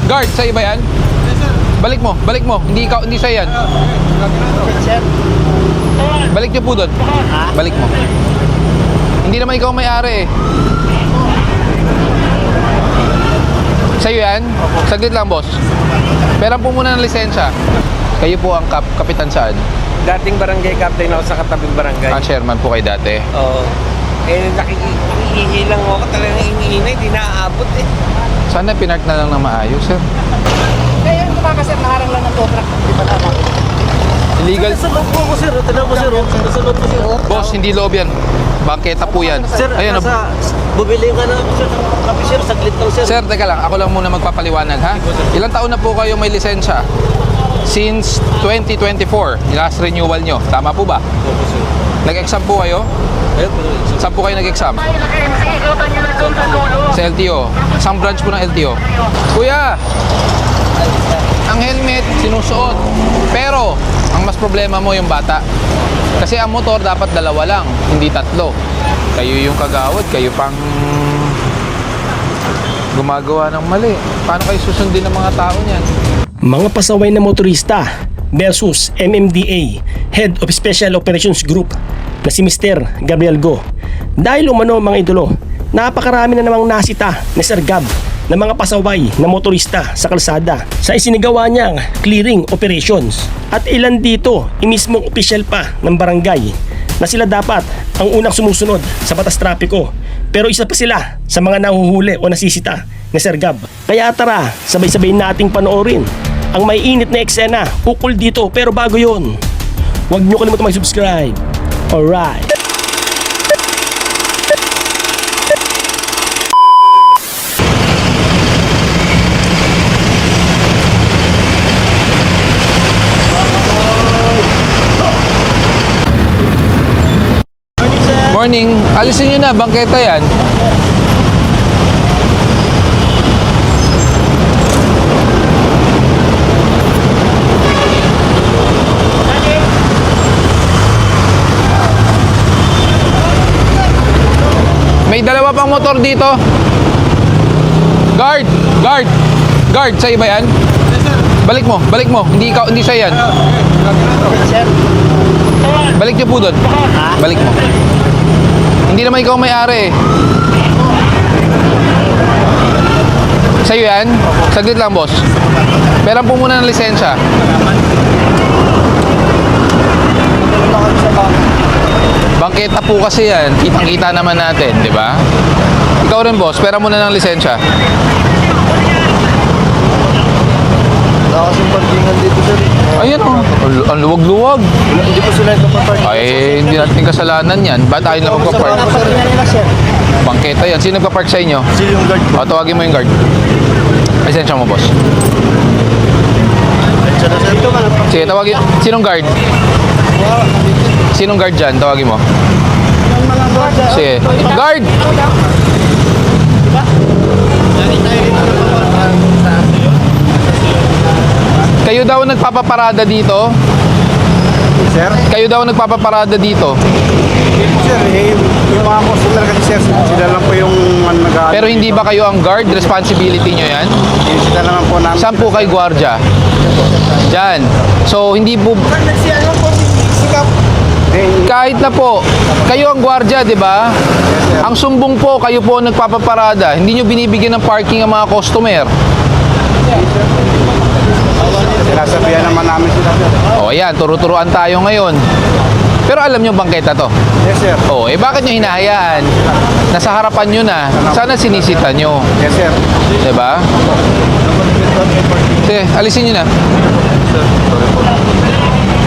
Guard, sa'yo ba yan? Balik mo, balik mo. Hindi ikaw, hindi sa'yo yan. Balik niyo po doon. Balik mo. Hindi naman ikaw may-ari eh. Sa'yo yan? Saglit lang, boss. Peran po muna ng lisensya. Kayo po ang kapitan saan? Dating barangay captain ako sa katabing barangay. Chairman po kayo dati. Oo. Nakikihilang ako talagang iniinay, di naaabot eh. Sana pinark na lang na maayos, sir. Kaya yung kumakasir, naharang lang ng tow truck. Di ba naman? Illegal. Sa loob po ko, sir. Tanaw mo, sir. Sa loob po, sir. Boss, hindi loob yan. Bangketa po yan. Sir, Ayun, bumili ka na ako, sir. Kapi, sir. Saglit lang, sir. sir, teka lang. Ako lang muna magpapaliwanag, ha? Ilang taon na po kayo may lisensya? Since 2024, last renewal nyo. Tama po ba? Nag-exam po kayo? Ayun po, sir. Saan po kayo nag-exam? Sa LTO. Isang branch po ng LTO. Kuya, ang helmet sinusuot. Pero, ang mas problema mo yung bata. Kasi ang motor dapat dalawa lang, hindi tatlo. Kayo yung kagawad, kayo pang gumagawa ng mali. Paano kayo susundin ng mga tao niyan? Mga pasaway na motorista versus MMDA, Head of Special Operations Group na si Mr. Gabriel Go. Dahil umano mga idolo, napakarami na namang nasita ni Sir Gab na mga pasaway na motorista sa kalsada sa isinigawa niyang clearing operations. At ilan dito, imismong opisyal pa ng barangay na sila dapat ang unang sumusunod sa batas trapiko. Pero isa pa sila sa mga nahuhuli o nasisita ni Sir Gab. Kaya tara, sabay-sabay nating panoorin ang may init na eksena ukol dito. Pero bago yun, huwag nyo kalimutan mag-subscribe. Alright. Morning. Alisin nyo na, bangketa yan. May dalawa pang motor dito. Guard! Guard! Guard, sa'yo ba yan? Balik mo, balik mo. Hindi ikaw, hindi sa'yo yan. Balik niyo po doon. Balik mo. Hindi naman ikaw may-ari eh. Sa'yo yan? Saglit lang, boss. Peran po muna ng lisensya. Bangketa po kasi yan. Kitang-kita naman natin, di ba? Ikaw rin, boss. Peran muna ng lisensya. Wala kasing parkingan dito, sir. Ayun oh. Ang luwag-luwag. Hindi pa sila ito paparking. Ay, hindi natin kasalanan yan. Ba't tayo na magpa-park? Bangketa yan. Sino nagpa-park sa inyo? Sila yung guard. O, tawagin mo yung guard. Lisensya mo, boss. Ito ka lang. Sige, tawagin. Sinong guard? Sinong guard dyan? Tawagin mo. Sige. Guard! Kayo daw nagpapaparada dito? Sir? Kayo daw nagpapaparada dito? Sir, yung mga customer kasi, sir, sila lang po yung nag-aaral. Pero hindi ba kayo ang guard? Responsibility nyo yan? Sila naman po namin. Saan po kayo gwardiya? Diyan. So, hindi po... Kahit na po, kayo ang gwardiya, di ba? Ang sumbong po, kayo po ang nagpapaparada. Hindi nyo binibigyan ng parking ang mga customer. Sinasabihan naman namin sila, sir. O, ayan, turo-turuan tayo ngayon. Pero alam nyo bangketa to? Yes, sir. O, bakit nyo hinahayaan? Nasa harapan nyo na. Sana sinisita nyo. Yes, sir. Di ba? Sige, alisin nyo na.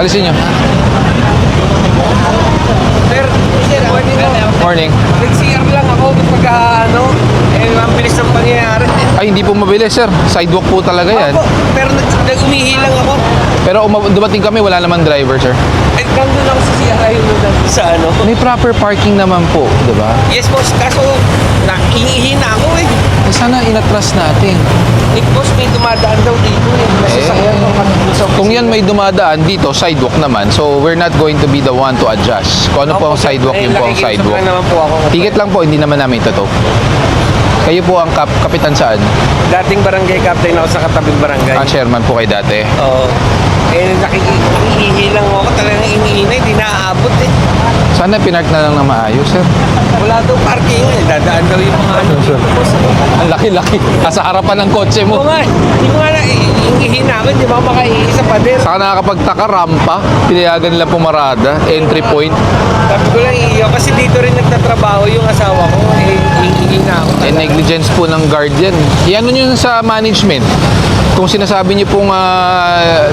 Alisin nyo. Sir, morning po. Morning. Nag-CR lang ako kapag ang bilis ng pangyayari. Ay, hindi po mabilis, sir. Sidewalk po talaga yan. Opo, pero nag-umihi lang ako. Pero dumating kami, wala naman driver, sir. Eh, nandun ako sa CR, ayaw nandun sa May proper parking naman po, di ba? Yes, boss. Kaso, naiihi na ako eh. Eh, sana inatras natin. Eh, boss, may dumadaan daw dito eh. Nasasakyan ko sa Kung yan may dumadaan dito, sidewalk naman. So, we're not going to be the one to adjust. Kung ano po ang sidewalk, yun po ang sidewalk. naman po ako. Ticket lang po, hindi naman namin ito. Kayo po ang kapitan saan? Dating barangay captain ako sa katabing barangay. Chairman po kayo dati. Oo. Nakikihilang ako. Talagang iniinay. Di naaabot eh. Sana pinark na lang na maayos, sir. Wala daw parking eh. Dadaan daw yung mga ano. Ang laki-laki. Nasa harapan ng kotse Oo mo. nga. Hindi mo nga na iingihin namin. Di ba makaiisa pa din. Saka nakakapagtaka, rampa. Pinayagan nila pumarada. Entry point. Sabi ko lang iyo. Kasi dito rin nagtatrabaho yung asawa ko. Iingihin na ako. Negligence po ng guardian. Iano nyo sa management. Kung sinasabi nyo pong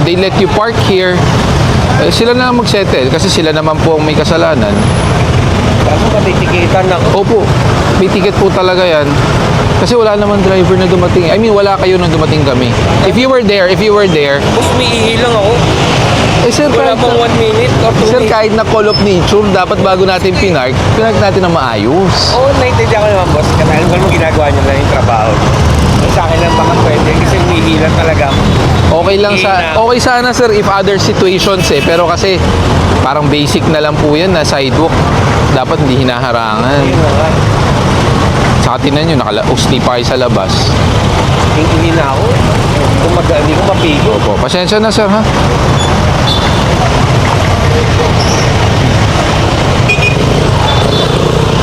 they let you park here, sila na lang mag-settle kasi sila naman po ang may kasalanan. Kaso matitikitan ako. Opo, may ticket po talaga yan. Kasi wala naman driver na dumating. I mean, wala kayo nung dumating kami. If you were there, Boss, may ihilang ako. sir, Wala kahit, bang 1 minute or 2 sir, minutes? kahit na call of nature, dapat bago natin pinark natin na maayos. Oo, naiintindihan ko naman, boss. Kasi alam ko naman ginagawa niyo lang yung trabaho. Sa akin lang baka pwede kasi umihilang talaga ako. Okay sana sir if other situations pero kasi parang basic na lang po yan na sidewalk. Dapat hindi hinaharangan. Yun na nga. Saka tinan nyo, nakalausni pa kayo sa labas. Hindi na ako. Hindi ko mapigil. Opo, pasensya na sir ha.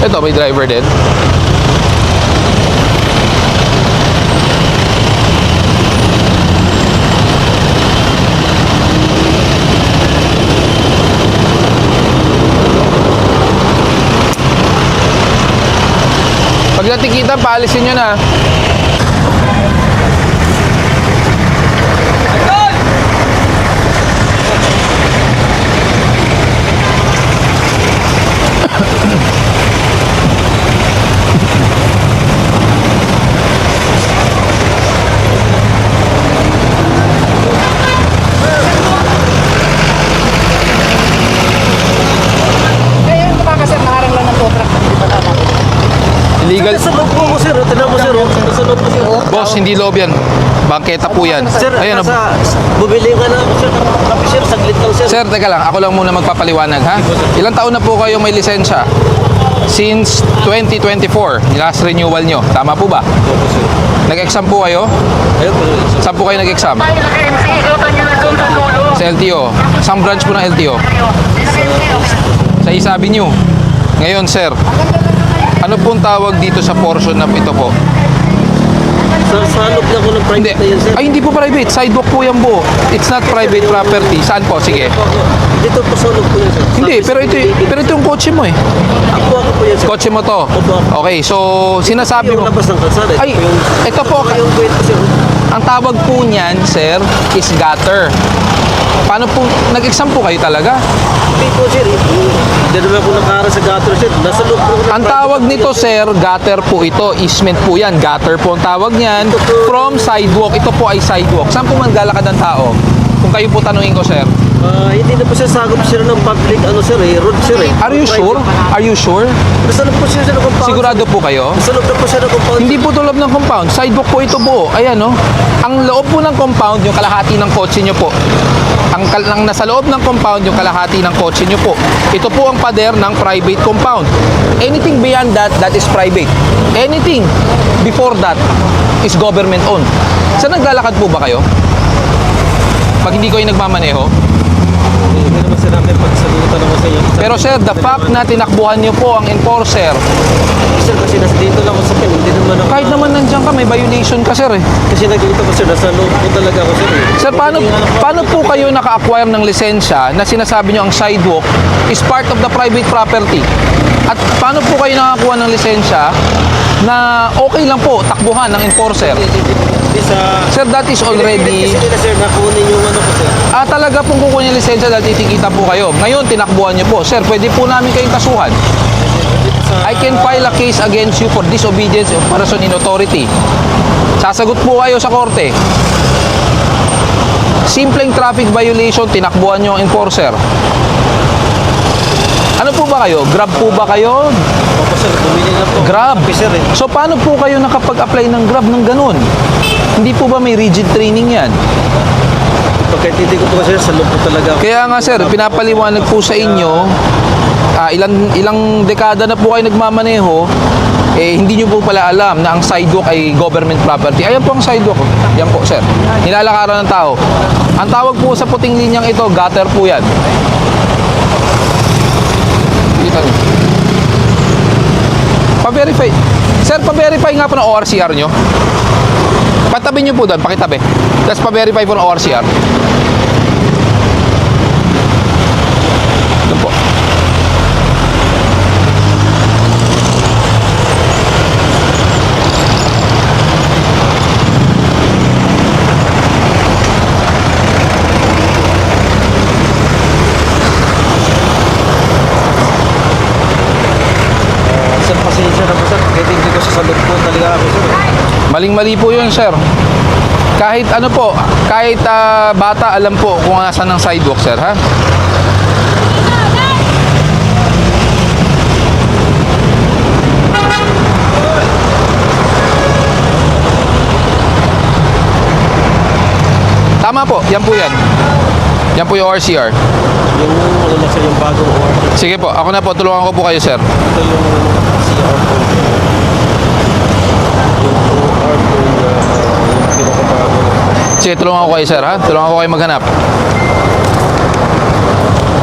Ito, may driver din. Pag natikitan, paalisin nyo na. Illegal. Sa loob po ko, sir. Tignan mo, sir. Sa loob po, sir. Boss, hindi loob yan. Bangketa po yan. Sir, Ayan, bumili ka na, sir. Kape, sir. Saglit lang, sir. sir, teka lang. Ako lang muna magpapaliwanag, ha? Ilang taon na po kayo may lisensya? Since 2024, last renewal nyo. Tama po ba? Nag-exam po kayo? Ayun po. Saan po kayo nag-exam? Sa LTO. Saan branch po ng LTO? Sa Isabi nyo. Ngayon, sir, ano pong tawag dito sa portion na ito po? Sa loob lang ko ng Hindi. private na yun, sir. Ay, hindi po private. Sidewalk po yan buo. It's not private property. Saan po? Sige. Dito po sa loob po yun, sir. Hindi, pero ito yung kotse mo eh. Ako po yun, sir. Kotse mo to. Opo. Okay, so sinasabi Yung mo. labas ng kalsada. Ay, ito po. Yung wait po, sir. Ang tawag po niyan, sir, is gutter. Paano po, nag-exam po kayo talaga? Hindi po, sir. Hindi naman ako nakara sa gutter, sir. Nasa loob po. Ang tawag nito, sir, gutter po ito. Easement po yan. Gutter po ang tawag niyan. From sidewalk. Ito po ay sidewalk. Saan po maglalakad ang tao? Kung kayo po tanungin ko, sir. Hindi na po siya sagop, sir, ng public, sir, road, sir, Are you sure? Are you sure? Nasa loob po siya ng compound. Sigurado po kayo? Nasa loob na po siya ng compound. Hindi po tulad ng compound. Sidewalk po ito buo. Ayan, no? Ang loob po ng compound, yung kalahati ng kotse nyo po. Ang nasa loob ng compound, yung kalahati ng kotse nyo po. Ito po ang pader ng private compound. Anything beyond that, that is private. Anything before that is government owned. Saan naglalakad po ba kayo? Pag hindi ko yung nagmamaneho? Hindi naman sir namin pagsalutan naman sa inyo. Pero sir, the fact na tinakbuhan nyo po ang enforcer, Sir, kasi nasa dito lang ako sa pen. Hindi naman ako. kahit naman nandiyan ka, may violation ka, sir, eh. Kasi nagkita ko, sir. Nasa loob po talaga ako, sir. Sir, paano po kayo naka-acquire ng lisensya na sinasabi nyo ang sidewalk is part of the private property? At paano po kayo nakakuha ng lisensya na okay lang po takbuhan ng enforcer? Hindi sa... Sir, that is already... Kasi nila, sir, nakunin yung ano po, sir. Talaga pong kukunin yung lisensya dahil titikita po kayo. Ngayon, tinakbuhan nyo po. Sir, pwede po namin kayong kasuhan. I can file a case against you for disobedience of person in authority. Sasagot po kayo sa korte. Simpleng traffic violation, tinakbuhan nyo ang enforcer. Ano po ba kayo? Grab po ba kayo? Opo, sir. Bumili lang po. Grab. Kape, sir, eh. So paano po kayo nakapag-apply ng Grab ng ganun? Hindi po ba may rigid training yan? Pagkaintindi ko po, sir, sa loob po talaga ako. Kaya nga sir, pinapaliwanag po sa inyo, ilang dekada na po kayo nagmamaneho, eh hindi nyo po pala alam na ang sidewalk ay government property. Ayan po ang sidewalk. Yan po, sir. Nilalakaran ng tao. Ang tawag po sa puting linyang ito, gutter po yan. Dito nyo. Pa-verify. Sir, pa-verify nga po ng ORCR nyo. Patabi nyo po doon, pakitabi. Tapos pa-verify po ng ORCR. Doon po. Sir, pasensya na po sir. Kahit hindi ko sasalot po talaga ako sir. Maling-mali po yun, sir. Kahit ano po, kahit bata, alam po kung asan ang sidewalk, sir, ha? Tama po, yan po yan. Yan po yung ORCR. Yung ano na sir, yung bagong order. Sige po, ako na po, tulungan ko po kayo, sir. Ito yung CR po. Yung OR po yung pinakabago. Sige, tulungan ko kayo, sir, ha? Tulungan ko kayo maghanap.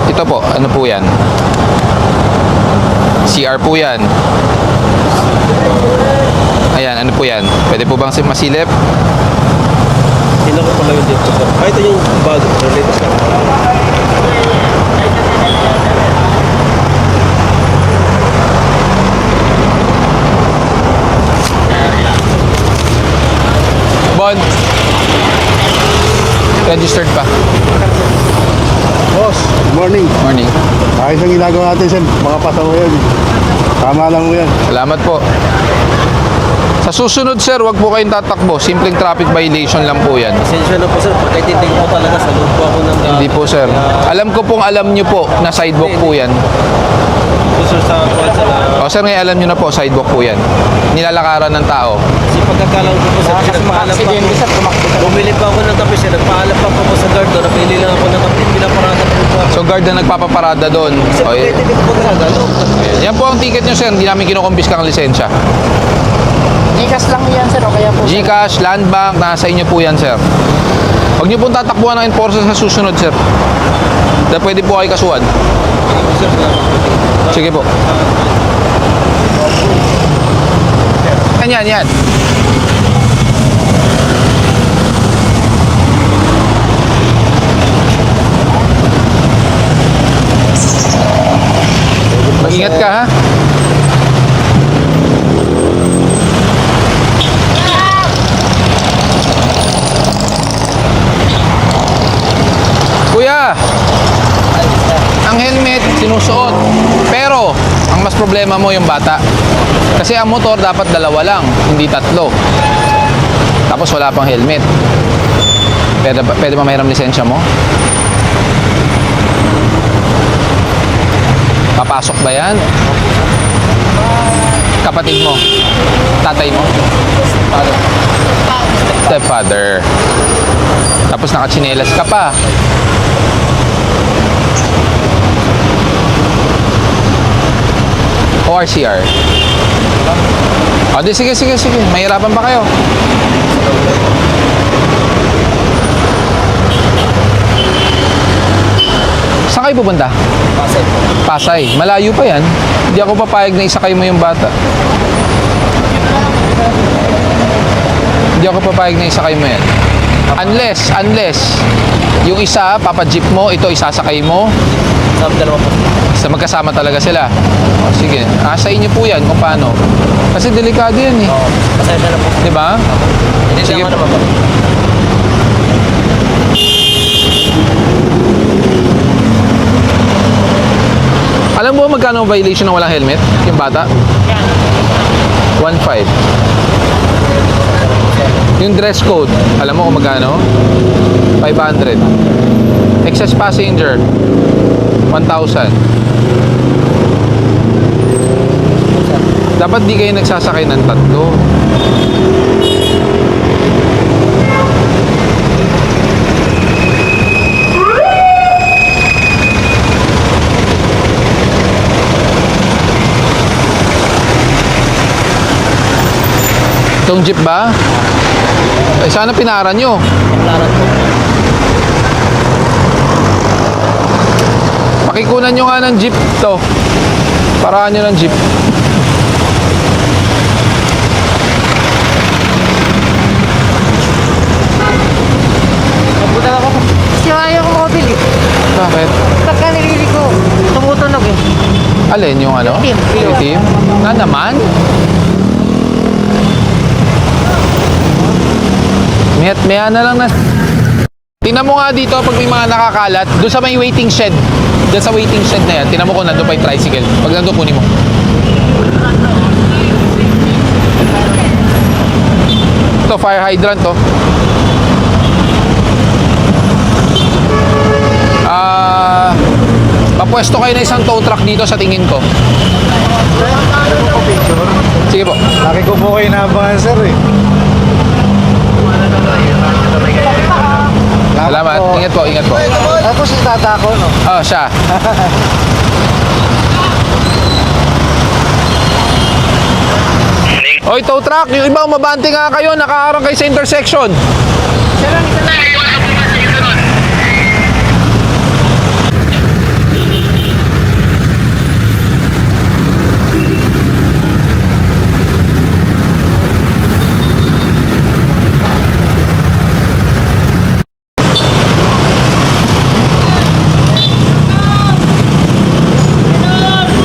Ito po, ano po yan? CR po yan. Ayan, ano po yan? Pwede po bang masilip? Sino ko pala yung dito sir? Ito yung bago. Related sir. Bon. Registered pa. Boss, good morning. Morning. Ayos ang ginagawa natin, sir. Mga pasawa yan. Tama lang mo yan. Salamat po. Sa susunod, sir, wag po kayong tatakbo. Simpleng traffic violation lang po yan. Pasensya na po sir. Kahit hindi ko talaga salot po ako ng Hindi po, sir. Alam ko pong alam nyo po na sidewalk po yan. po sir sa kwan sir. O, sir, ngayon alam nyo na po, sidewalk po yan. Nilalakaran ng tao. Kasi pagkakalang ko po sir. Kasi nagpaalam pa ako. Bumili pa ako ng kape sir. Nagpaalam pa ako sa guard doon. Napili lang ako ng kape. Pinaparada po po ako. So, guard na nagpapaparada doon. Sir, O, kahit hindi ko po gagano. yan po ang ticket nyo, sir. Hindi namin kinukumpiska ang lisensya. Gcash lang yan, sir. O kaya po. Gcash, Land Bank, nasa inyo po yan, sir. Huwag nyo pong tatakbuhan ng enforcer sa susunod, sir. Dahil pwede po kayo kasuhan. Sir, salamat. Sige po. Yan. Mag-ingat ka, ha? Kuya, ang helmet sinusuot. Pero, ang mas problema mo yung bata. Kasi ang motor dapat dalawa lang, hindi tatlo. Tapos wala pang helmet. Pwede ba mahiram lisensya mo? Papasok ba yan? Kapatid mo? Tatay mo? Stepfather. Tapos nakatsinelas ka pa. ORCR. O, di sige. Mahirapan pa kayo. Saan kayo pupunta? Pasay po. Pasay. Malayo pa yan. Hindi ako papayag na isakay mo yung bata. Hindi ako papayag na isakay mo yan. Unless, yung isa, papajeep mo, ito isasakay mo, Sa dalawa po. sa magkasama talaga sila. O, sige, sa inyo po yan kung paano. Kasi delikado yan eh. Pasensya na po. Di ba? Hindi Sige naman po. naman po. Alam mo magkano ang violation ng walang helmet? Yung bata? 1.5. Yung dress code, alam mo kung magkano? 500. Excess passenger, 1,000. Dapat di kayo nagsasakay ng tatlo. Itong jeep ba? Eh, sana pinaran nyo. Laran po. Pakikunan nyo nga ng jeep to. Paraan nyo ng jeep. Nagpunta ako. Kasi ayaw ko makabili. Bakit? Pagka nilili ko, tumutunog eh. Alin yung ano? Itim. Itim? Na naman? Miat maya na lang na. Tingnan mo nga dito pag may mga nakakalat, doon sa may waiting shed. Doon sa waiting shed na yan, tingnan mo kung nandun pa yung tricycle. Pag nandun, kunin mo. Ito, fire hydrant to. Papwesto kayo na isang tow truck dito sa tingin ko. Sige po. Laki ko po kayo naabangan, sir eh. Salamat. Ingat po, ingat po. Ako si tata ko, no? Oh, siya. Oy, tow truck, yung iba umabante nga kayo, nakaharang kayo sa intersection.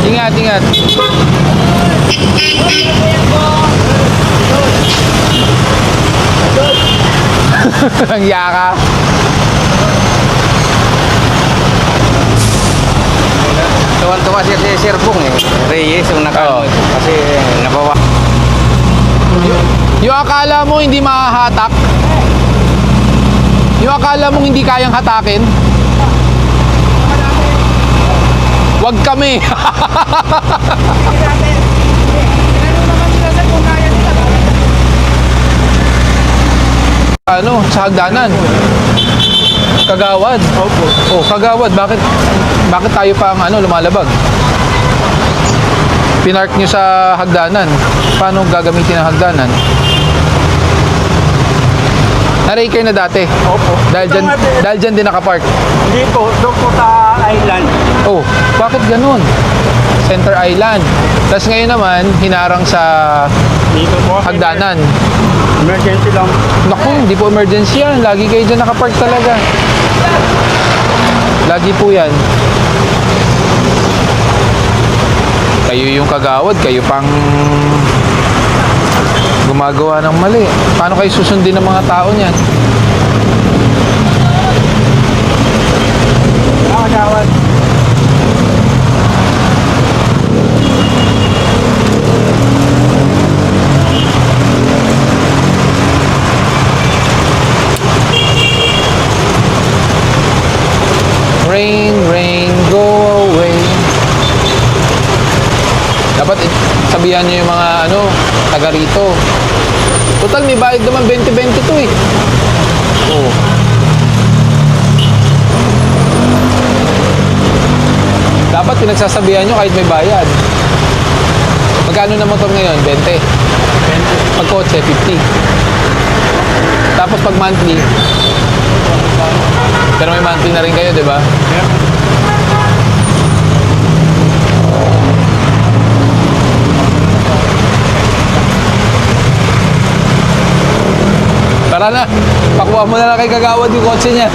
Ingat, ingat. Ang yaka. Tuwan-tuwa siya si Sir Bong eh. Reyes yung Oo. Kasi nabawa. Yung akala mo hindi mahahatak. Yung akala mong hindi kayang hatakin. Wag kami. Ano, sa hagdanan. Kagawad. Opo. Oh, kagawad. Bakit tayo pa ang lumalabag? Pinark nyo sa hagdanan. Paano gagamitin ang hagdanan? Naray kayo na dati. Opo. Dahil dyan din nakapark. Hindi po, doon po sa island. Oh, bakit ganun? Center Island. Tapos ngayon naman, hinarang sa Dito po. hagdanan. Emergency lang. Naku, hindi po emergency yan. Lagi kayo dyan nakapark talaga. Lagi po yan. Kayo yung kagawad, kayo pang gumagawa ng mali. Paano kayo susundin ng mga tao niyan? Kagawad. Rain, rain, go away. Dapat sabihan nyo yung mga taga rito. Total, may bayad naman 20-20 to eh. Oh. Dapat pinagsasabihan nyo kahit may bayad. Magkano na motor ngayon? 20? Pag kotse, 50. Tapos pag monthly, pero may monthly na rin kayo, di ba? Tara na, pakuha mo na lang kay kagawad yung kotse niya.